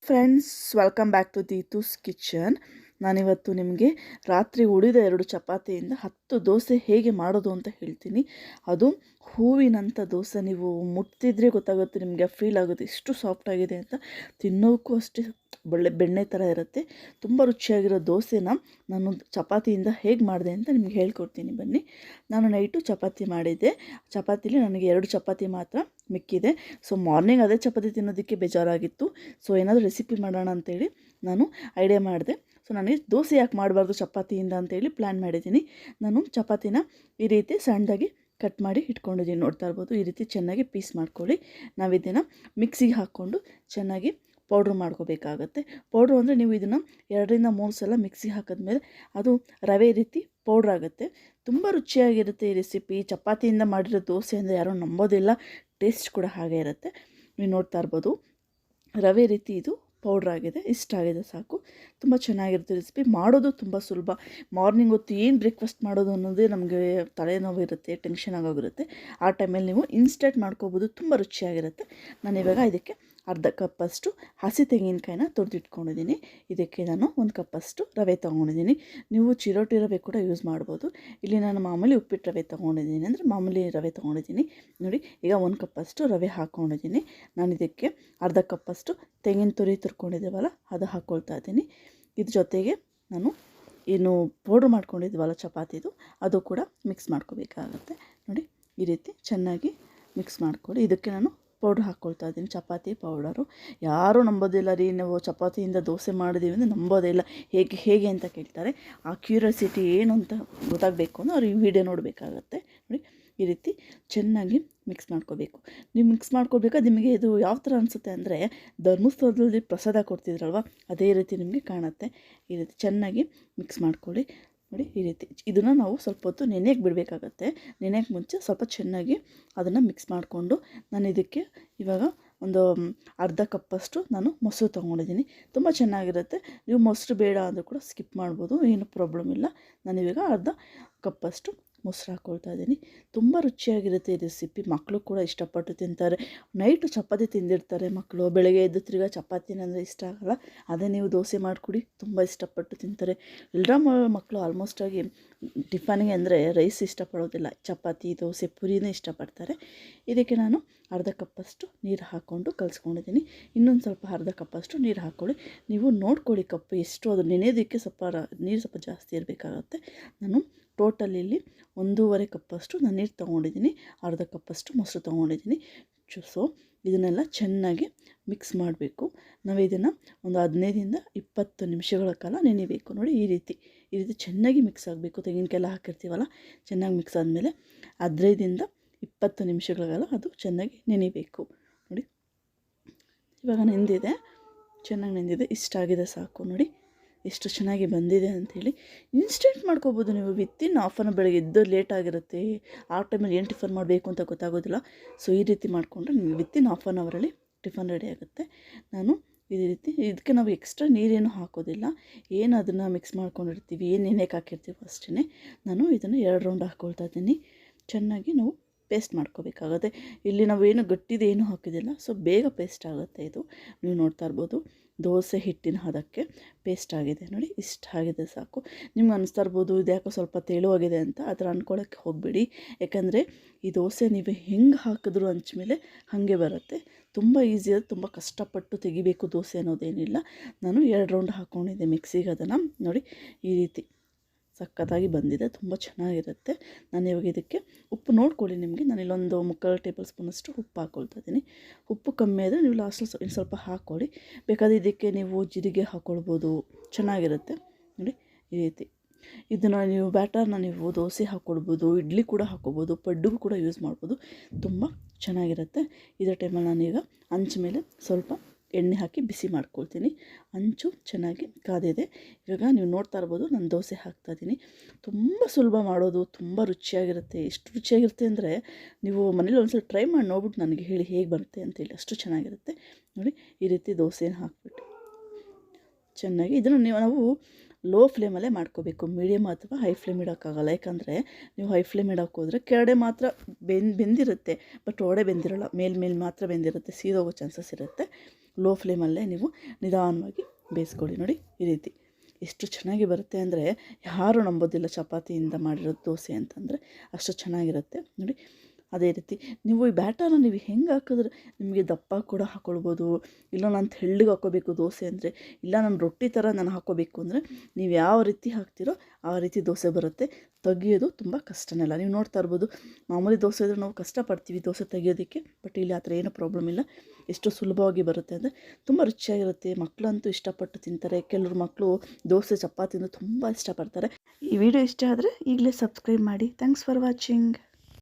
Friends, welcome back to ದೀತೂಸ್ kitchen. ನಾನಿವತ್ತು ನಿಮಗೆ ರಾತ್ರಿ ಉಳಿದ 2 ಚಪಾತಿಯಿಂದ 10 ದೋಸೆ ಹೇಗೆ ಮಾಡೋದು ಅಂತ ಹೇಳ್ತೀನಿ. ಅದು ಹೂವಿನಂಥ ದೋಸೆ. ನೀವು ಮುಟ್ತಿದ್ರೆ ಗೊತ್ತಾಗುತ್ತೆ, ನಿಮಗೆ ಫೀಲ್ ಆಗುತ್ತೆ ಎಷ್ಟು ಸಾಫ್ಟ್ ಆಗಿದೆ ಅಂತ. ತಿನ್ನೋಕ್ಕೂ ಅಷ್ಟೇ ಒಳ್ಳೆ ಬೆಣ್ಣೆ ಥರ ಇರುತ್ತೆ. ತುಂಬ ರುಚಿಯಾಗಿರೋ ದೋಸೆನ ನಾನು ಚಪಾತಿಯಿಂದ ಹೇಗೆ ಮಾಡಿದೆ ಅಂತ ನಿಮಗೆ ಹೇಳ್ಕೊಡ್ತೀನಿ ಬನ್ನಿ. ನಾನು ನೈಟು ಚಪಾತಿ ಮಾಡಿದ್ದೆ. ಚಪಾತಿಲಿ ನನಗೆ 2 ಚಪಾತಿ ಮಾತ್ರ ಮಿಕ್ಕಿದೆ. ಸೊ ಮಾರ್ನಿಂಗ್ ಅದೇ ಚಪಾತಿ ತಿನ್ನೋದಕ್ಕೆ ಬೇಜಾರಾಗಿತ್ತು. ಸೊ ಏನಾದರೂ ರೆಸಿಪಿ ಮಾಡೋಣ ಅಂತೇಳಿ ನಾನು ಐಡಿಯಾ ಮಾಡಿದೆ. ಸೊ ನನಗೆ ದೋಸೆ ಯಾಕೆ ಮಾಡಬಾರ್ದು ಚಪಾತಿಯಿಂದ ಅಂತೇಳಿ ಪ್ಲ್ಯಾನ್ ಮಾಡಿದ್ದೀನಿ. ನಾನು ಚಪಾತಿನ ಈ ರೀತಿ ಸಣ್ಣದಾಗಿ ಕಟ್ ಮಾಡಿ ಇಟ್ಕೊಂಡಿದ್ದೀನಿ. ನೋಡ್ತಾ ಇರ್ಬೋದು, ಈ ರೀತಿ ಚೆನ್ನಾಗಿ ಪೀಸ್ ಮಾಡ್ಕೊಳ್ಳಿ. ನಾವು ಇದನ್ನು ಮಿಕ್ಸಿಗೆ ಹಾಕ್ಕೊಂಡು ಚೆನ್ನಾಗಿ ಪೌಡ್ರ್ ಮಾಡ್ಕೋಬೇಕಾಗತ್ತೆ. ಪೌಡ್ರು ಅಂದರೆ ನೀವು ಇದನ್ನು 2-3 ಸಲ ಮಿಕ್ಸಿಗೆ ಹಾಕಿದ್ಮೇಲೆ ಅದು ರವೆ ರೀತಿ ಪೌಡ್ರ್ ಆಗುತ್ತೆ. ತುಂಬ ರುಚಿಯಾಗಿರುತ್ತೆ ಈ ರೆಸಿಪಿ. ಚಪಾತಿಯಿಂದ ಮಾಡಿರೋ ದೋಸೆ ಅಂದರೆ ಯಾರೂ ನಂಬೋದಿಲ್ಲ. ಟೇಸ್ಟ್ ಕೂಡ ಹಾಗೆ ಇರುತ್ತೆ. ನೀವು ನೋಡ್ತಾ ಇರ್ಬೋದು, ರವೆ ರೀತಿ ಇದು ಪೌಡ್ರ್ ಆಗಿದೆ. ಇಷ್ಟಾಗಿದೆ ಸಾಕು. ತುಂಬ ಚೆನ್ನಾಗಿರುತ್ತೆ ರೆಸಿಪಿ. ಮಾಡೋದು ತುಂಬ ಸುಲಭ. ಮಾರ್ನಿಂಗ್ ಹೊತ್ತು ಏನು ಬ್ರೇಕ್ಫಾಸ್ಟ್ ಮಾಡೋದು ಅನ್ನೋದೇ ನಮಗೆ ತಲೆನೋವು ಇರುತ್ತೆ, ಟೆನ್ಷನ್ ಆಗೋಗಿರುತ್ತೆ. ಆ ಟೈಮಲ್ಲಿ ನೀವು ಇನ್ಸ್ಟೆಂಟ್ ಮಾಡ್ಕೋಬೋದು. ತುಂಬ ರುಚಿಯಾಗಿರುತ್ತೆ. ನಾನಿವಾಗ ಇದಕ್ಕೆ ಅರ್ಧ ಕಪ್ಪಷ್ಟು ಹಸಿ ತೆಂಗಿನಕಾಯಿನ ತುರಿದಿಟ್ಕೊಂಡಿದ್ದೀನಿ. ಇದಕ್ಕೆ ನಾನು 1 ಕಪ್ಪಷ್ಟು ರವೆ ತೊಗೊಂಡಿದ್ದೀನಿ. ನೀವು ಚಿರೋಟಿ ರವೆ ಕೂಡ ಯೂಸ್ ಮಾಡ್ಬೋದು. ಇಲ್ಲಿ ನಾನು ಮಾಮೂಲಿ ಉಪ್ಪಿಟ್ಟು ರವೆ ತೊಗೊಂಡಿದ್ದೀನಿ, ಅಂದರೆ ಮಾಮೂಲಿ ರವೆ ತೊಗೊಂಡಿದ್ದೀನಿ. ನೋಡಿ, ಈಗ 1 ಕಪ್ಪಷ್ಟು ರವೆ ಹಾಕ್ಕೊಂಡಿದ್ದೀನಿ. ನಾನು ಇದಕ್ಕೆ ಅರ್ಧ ಕಪ್ಪಷ್ಟು ತೆಂಗಿನ ತುರಿ ತುರ್ಕೊಂಡಿದ್ದೀವಲ್ಲ ಅದು ಹಾಕ್ಕೊಳ್ತಾ ಇದ್ದೀನಿ. ಇದ್ರ ಜೊತೆಗೆ ನಾನು ಏನು ಪೌಡ್ರ್ ಮಾಡ್ಕೊಂಡಿದ್ದೀವಲ್ಲ ಚಪಾತಿದು, ಅದು ಕೂಡ ಮಿಕ್ಸ್ ಮಾಡ್ಕೋಬೇಕಾಗತ್ತೆ. ನೋಡಿ, ಈ ರೀತಿ ಚೆನ್ನಾಗಿ ಮಿಕ್ಸ್ ಮಾಡ್ಕೊಳ್ಳಿ. ಇದಕ್ಕೆ ನಾನು ಪೌಡ್ರ್ ಹಾಕ್ಕೊಳ್ತಾ ಇದ್ದೀನಿ, ಚಪಾತಿ ಪೌಡರು. ಯಾರೂ ನಂಬೋದಿಲ್ಲ ರೀ, ನಾವು ಚಪಾತಿಯಿಂದ ದೋಸೆ ಮಾಡಿದ್ದೀವಿ ಅಂದರೆ ನಂಬೋದೇ ಇಲ್ಲ. ಹೇಗೆ ಅಂತ ಕೇಳ್ತಾರೆ. ಆ ಕ್ಯೂರಿಯಾಸಿಟಿ ಏನು ಅಂತ ಗೊತ್ತಾಗಬೇಕು ಅಂದರೆ ಅವ್ರು ಈ ವಿಡಿಯೋ ನೋಡಬೇಕಾಗತ್ತೆ. ನೋಡಿ, ಈ ರೀತಿ ಚೆನ್ನಾಗಿ ಮಿಕ್ಸ್ ಮಾಡ್ಕೋಬೇಕು. ನೀವು ಮಿಕ್ಸ್ ಮಾಡ್ಕೋಬೇಕಾದ್ರೆ ನಿಮಗೆ ಇದು ಯಾವ ಥರ ಅನಿಸುತ್ತೆ ಅಂದರೆ, ಧರ್ಮಸ್ಥಳದಲ್ಲಿ ಪ್ರಸಾದ ಕೊಡ್ತಿದ್ರಲ್ವ, ಅದೇ ರೀತಿ ನಿಮಗೆ ಕಾಣುತ್ತೆ. ಈ ರೀತಿ ಚೆನ್ನಾಗಿ ಮಿಕ್ಸ್ ಮಾಡ್ಕೊಳ್ಳಿ. ನೋಡಿ, ಈ ರೀತಿ ಇದನ್ನು ನಾವು ಸ್ವಲ್ಪ ಹೊತ್ತು ನೆನೆಯಕ್ಕೆ ಬಿಡಬೇಕಾಗತ್ತೆ. ನೆನೆಯಕ್ಕೆ ಮುಂಚೆ ಸ್ವಲ್ಪ ಚೆನ್ನಾಗಿ ಅದನ್ನು ಮಿಕ್ಸ್ ಮಾಡಿಕೊಂಡು, ನಾನು ಇದಕ್ಕೆ ಇವಾಗ ಒಂದು ಅರ್ಧ ಕಪ್ಪಷ್ಟು ನಾನು ಮೊಸರು ತೊಗೊಂಡಿದ್ದೀನಿ. ತುಂಬ ಚೆನ್ನಾಗಿರುತ್ತೆ. ನೀವು ಮೊಸರು ಬೇಡ ಅಂದರೂ ಕೂಡ ಸ್ಕಿಪ್ ಮಾಡ್ಬೋದು, ಏನು ಪ್ರಾಬ್ಲಮ್ ಇಲ್ಲ. ನಾನಿವಾಗ ಅರ್ಧ ಕಪ್ಪಷ್ಟು ಮೊಸರು ಹಾಕ್ಕೊಳ್ತಾ ಇದ್ದೀನಿ. ತುಂಬ ರುಚಿಯಾಗಿರುತ್ತೆ ಈ ರೆಸಿಪಿ. ಮಕ್ಕಳು ಕೂಡ ಇಷ್ಟಪಟ್ಟು ತಿಂತಾರೆ. ನೈಟು ಚಪಾತಿ ತಿಂದಿರ್ತಾರೆ ಮಕ್ಕಳು, ಬೆಳಗ್ಗೆ ಎದ್ದು ತಿರ್ಗಾ ಚಪಾತಿನಂದರೆ ಇಷ್ಟ ಆಗಲ್ಲ. ಅದೇ ನೀವು ದೋಸೆ ಮಾಡಿಕೊಡಿ, ತುಂಬ ಇಷ್ಟಪಟ್ಟು ತಿಂತಾರೆ. ಎಲ್ಲರ ಮಕ್ಕಳು ಆಲ್ಮೋಸ್ಟಾಗಿ ಟಿಫನ್ಗೆ ಅಂದರೆ ರೈಸ್ ಇಷ್ಟಪಡೋದಿಲ್ಲ, ಚಪಾತಿ ದೋಸೆ ಪುರಿನೇ ಇಷ್ಟಪಡ್ತಾರೆ. ಇದಕ್ಕೆ ನಾನು ಅರ್ಧ ಕಪ್ಪಷ್ಟು ನೀರು ಹಾಕ್ಕೊಂಡು ಕಲಿಸ್ಕೊಂಡಿದ್ದೀನಿ. ಇನ್ನೊಂದು ಸ್ವಲ್ಪ ಅರ್ಧ ಕಪ್ಪಷ್ಟು ನೀರು ಹಾಕ್ಕೊಳ್ಳಿ. ನೀವು ನೋಡ್ಕೊಳ್ಳಿ ಕಪ್ಪು ಎಷ್ಟು, ಅದು ನೆನೆಯೋದಕ್ಕೆ ನೀರು ಸ್ವಲ್ಪ ಜಾಸ್ತಿ ಇರಬೇಕಾಗತ್ತೆ. ನಾನು ಟೋಟಲ್ ಇಲ್ಲಿ 1.5 ಕಪ್ಪಷ್ಟು ನಾನು ನೀರು ತೊಗೊಂಡಿದ್ದೀನಿ, ಅರ್ಧ ಕಪ್ಪಷ್ಟು ಮೊಸರು ತೊಗೊಂಡಿದ್ದೀನಿ. ಸೊ ಇದನ್ನೆಲ್ಲ ಚೆನ್ನಾಗಿ ಮಿಕ್ಸ್ ಮಾಡಬೇಕು. ನಾವು ಇದನ್ನು ಒಂದು 15-20 ನಿಮಿಷಗಳ ಕಾಲ ನೆನೆಯಬೇಕು. ನೋಡಿ, ಈ ರೀತಿ ಚೆನ್ನಾಗಿ ಮಿಕ್ಸ್ ಆಗಬೇಕು. ತೆಂಗಿನಕಾಯೆಲ್ಲ ಹಾಕಿರ್ತೀವಲ್ಲ, ಚೆನ್ನಾಗಿ ಮಿಕ್ಸ್ ಆದಮೇಲೆ 15-20 ನಿಮಿಷಗಳ ಕಾಲ ಅದು ಚೆನ್ನಾಗಿ ನೆನೆಯಬೇಕು. ನೋಡಿ, ಇವಾಗ ನೆಂದಿದೆ, ಚೆನ್ನಾಗಿ ನೆಂದಿದೆ. ಇಷ್ಟಾಗಿದೆ ಸಾಕು. ನೋಡಿ ಎಷ್ಟು ಚೆನ್ನಾಗಿ ಬಂದಿದೆ ಅಂಥೇಳಿ. ಇನ್ಸ್ಟೆಂಟ್ ಮಾಡ್ಕೋಬೋದು ನೀವು. Within half an hour. ಬೆಳಗ್ಗೆ ಎದ್ದು ಲೇಟ್ ಆಗಿರುತ್ತೆ, ಆ ಟೈಮಲ್ಲಿ ಏನು ಟಿಫನ್ ಮಾಡಬೇಕು ಅಂತ ಗೊತ್ತಾಗೋದಿಲ್ಲ. ಸೊ ಈ ರೀತಿ ಮಾಡಿಕೊಂಡ್ರೆ ನಿಮಗೆ ವಿತಿನ್ ಹಾಫ್ ಆನ್ ಅವರಲ್ಲಿ ಟಿಫನ್ ರೆಡಿ ಆಗುತ್ತೆ. ನಾನು ಇದೇ ರೀತಿ, ಇದಕ್ಕೆ ನಾವು ಎಕ್ಸ್ಟ್ರಾ ನೀರೇನು ಹಾಕೋದಿಲ್ಲ. ಏನು ಅದನ್ನು ಮಿಕ್ಸ್ ಮಾಡ್ಕೊಂಡಿರ್ತೀವಿ, ಏನು ನೆನೆಯಕ್ಕೆ ಹಾಕಿರ್ತೀವಿ ಅಷ್ಟೇ. ನಾನು ಇದನ್ನು 2 ರೌಂಡ್ ಹಾಕ್ಕೊಳ್ತಾ ಇದ್ದೀನಿ. ಚೆನ್ನಾಗಿ ನಾವು ಪೇಸ್ಟ್ ಮಾಡ್ಕೋಬೇಕಾಗುತ್ತೆ. ಇಲ್ಲಿ ನಾವೇನು ಗಟ್ಟಿದು ಏನೂ ಹಾಕಿದಿಲ್ಲ, ಸೊ ಬೇಗ ಪೇಸ್ಟ್ ಆಗುತ್ತೆ ಇದು. ನೀವು ನೋಡ್ತಾ ಇರ್ಬೋದು, ದೋಸೆ ಹಿಟ್ಟಿನ ಹದಕ್ಕೆ ಪೇಸ್ಟ್ ಆಗಿದೆ. ನೋಡಿ, ಇಷ್ಟಾಗಿದೆ ಸಾಕು. ನಿಮ್ಗೆ ಅನ್ನಿಸ್ತಾ ಇರ್ಬೋದು ಇದು ಯಾಕೋ ಸ್ವಲ್ಪ ತೆಳುವಾಗಿದೆ ಅಂತ. ಆ ಥರ ಅಂದ್ಕೊಳ್ಳೋಕ್ಕೆ ಹೋಗಬೇಡಿ. ಯಾಕಂದರೆ ಈ ದೋಸೆ ನೀವು ಹೆಂಗೆ ಹಾಕಿದ್ರು ಹಂಚ್ಮೇಲೆ ಹಾಗೆ ಬರುತ್ತೆ. ತುಂಬ ಈಸಿ, ಅದು ತುಂಬ ಕಷ್ಟಪಟ್ಟು ತೆಗಿಬೇಕು ದೋಸೆ ಅನ್ನೋದೇನಿಲ್ಲ. ನಾನು 2 ರೌಂಡ್ ಹಾಕ್ಕೊಂಡಿದ್ದೆ ಮಿಕ್ಸಿಗೆ. ಅದನ್ನು ನೋಡಿ, ಈ ರೀತಿ ಸಖತ್ತಾಗಿ ಬಂದಿದೆ, ತುಂಬ ಚೆನ್ನಾಗಿರುತ್ತೆ. ನಾನು ಇವಾಗ ಇದಕ್ಕೆ ಉಪ್ಪು ನೋಡ್ಕೊಳ್ಳಿ. ನಿಮಗೆ ನಾನು ಇಲ್ಲೊಂದು 3/4 ಟೇಬಲ್ ಸ್ಪೂನಷ್ಟು ಉಪ್ಪು ಹಾಕ್ಕೊಳ್ತಾ ಇದ್ದೀನಿ. ಉಪ್ಪು ಕಮ್ಮಿ ಆದರೆ ನೀವು ಲಾಸ್ಟಲ್ಲಿ ಇನ್ನು ಸ್ವಲ್ಪ ಹಾಕ್ಕೊಳ್ಳಿ. ಬೇಕಾದರೆ ಇದಕ್ಕೆ ನೀವು ಜೀರಿಗೆ ಹಾಕ್ಕೊಳ್ಬೋದು, ಚೆನ್ನಾಗಿರುತ್ತೆ. ನೋಡಿ, ಈ ರೀತಿ ಇದನ್ನು ನೀವು ಬ್ಯಾಟರ್ನ ನೀವು ದೋಸೆ ಹಾಕ್ಕೊಳ್ಬೋದು, ಇಡ್ಲಿ ಕೂಡ ಹಾಕ್ಕೊಬೋದು, ಪಡ್ಡುಗೂ ಕೂಡ ಯೂಸ್ ಮಾಡ್ಬೋದು. ತುಂಬ ಚೆನ್ನಾಗಿರುತ್ತೆ. ಇದರ ಟೈಮಲ್ಲಿ ನಾನೀಗ ಹಂಚ ಮೇಲೆ ಸ್ವಲ್ಪ ಎಣ್ಣೆ ಹಾಕಿ ಬಿಸಿ ಮಾಡ್ಕೊಳ್ತೀನಿ. ಹಂಚು ಚೆನ್ನಾಗಿ ಕಾದಿದೆ. ಇವಾಗ ನೀವು ನೋಡ್ತಾ ಇರ್ಬೋದು, ನಾನು ದೋಸೆ ಹಾಕ್ತಾಯಿದ್ದೀನಿ. ತುಂಬ ಸುಲಭ ಮಾಡೋದು, ತುಂಬ ರುಚಿಯಾಗಿರುತ್ತೆ. ಎಷ್ಟು ರುಚಿಯಾಗಿರುತ್ತೆ ಅಂದರೆ ನೀವು ಮನೇಲಿ ಒಂದ್ಸಲ ಟ್ರೈ ಮಾಡಿ ನೋಡ್ಬಿಟ್ಟು ನನಗೆ ಹೇಳಿ ಹೇಗೆ ಬರುತ್ತೆ ಅಂತೇಳಿ. ಅಷ್ಟು ಚೆನ್ನಾಗಿರುತ್ತೆ. ನೋಡಿ, ಈ ರೀತಿ ದೋಸೆನ ಹಾಕ್ಬಿಟ್ಟು ಚೆನ್ನಾಗಿ ಇದನ್ನು ನಾವು ಲೋ ಫ್ಲೇಮಲ್ಲೇ ಮಾಡ್ಕೋಬೇಕು. ಮೀಡಿಯಮ್ ಅಥವಾ ಹೈ ಫ್ಲೇಮ್ ಇಡೋಕ್ಕಾಗಲ್ಲ. ಯಾಕಂದರೆ ನೀವು ಹೈ ಫ್ಲೇಮ್ ಇಡೋಕ್ಕೆ ಹೋದರೆ ಕೆಳಗಡೆ ಮಾತ್ರ ಬೆಂದಿರುತ್ತೆ, ಬಟ್ ಒಡೆ ಬೆಂದಿರೋಲ್ಲ, ಮೇಲ್ಮೇಲೆ ಮಾತ್ರ ಬೆಂದಿರುತ್ತೆ, ಸೀದೋಗೋ ಚಾನ್ಸಸ್ ಇರುತ್ತೆ. ಲೋ ಫ್ಲೇಮಲ್ಲೇ ನೀವು ನಿಧಾನವಾಗಿ ಬೇಯಿಸ್ಕೊಳ್ಳಿ. ನೋಡಿ ಈ ರೀತಿ ಎಷ್ಟು ಚೆನ್ನಾಗಿ ಬರುತ್ತೆ ಅಂದರೆ ಯಾರೂ ನಂಬೋದಿಲ್ಲ ಚಪಾತಿಯಿಂದ ಮಾಡಿರೋ ದೋಸೆ ಅಂತಂದರೆ ಅಷ್ಟು ಚೆನ್ನಾಗಿರುತ್ತೆ. ನೋಡಿ ಅದೇ ರೀತಿ ನೀವು ಈ ಬ್ಯಾಟರ್ನ ನೀವು ಹೆಂಗೆ ಹಾಕಿದ್ರೆ ನಿಮಗೆ ದಪ್ಪ ಕೂಡ ಹಾಕ್ಕೊಳ್ಬೋದು. ಇಲ್ಲ ನಾನು ತೆಳ್ಳಗೆ ಹಾಕ್ಕೋಬೇಕು ದೋಸೆ ಅಂದರೆ, ಇಲ್ಲ ನಾನು ರೊಟ್ಟಿ ಥರ ನಾನು ಹಾಕ್ಕೋಬೇಕು ಅಂದರೆ ನೀವು ಯಾವ ರೀತಿ ಹಾಕ್ತಿರೋ ಆ ರೀತಿ ದೋಸೆ ಬರುತ್ತೆ. ತೆಗಿಯೋದು ತುಂಬ ಕಷ್ಟನೇ ಅಲ್ಲ. ನೀವು ನೋಡ್ತಾ ಇರ್ಬೋದು, ಮಾಮೂಲಿ ದೋಸೆ ಇದ್ದರೆ ನಾವು ಕಷ್ಟಪಡ್ತೀವಿ ದೋಸೆ ತೆಗಿಯೋದಕ್ಕೆ, ಬಟ್ ಇಲ್ಲಿ ಆ ಥರ ಏನೂ ಪ್ರಾಬ್ಲಮ್ ಇಲ್ಲ. ಎಷ್ಟು ಸುಲಭವಾಗಿ ಬರುತ್ತೆ ಅಂದರೆ ತುಂಬ ರುಚಿಯಾಗಿರುತ್ತೆ. ಮಕ್ಕಳಂತೂ ಇಷ್ಟಪಟ್ಟು ತಿಂತಾರೆ. ಕೆಲವ್ರು ಮಕ್ಕಳು ದೋಸೆ ಚಪಾತಿನೂ ತುಂಬ ಇಷ್ಟಪಡ್ತಾರೆ. ಈ ವಿಡಿಯೋ ಇಷ್ಟ ಆದರೆ ಈಗಲೇ ಸಬ್ಸ್ಕ್ರೈಬ್ ಮಾಡಿ. Thanks for watching.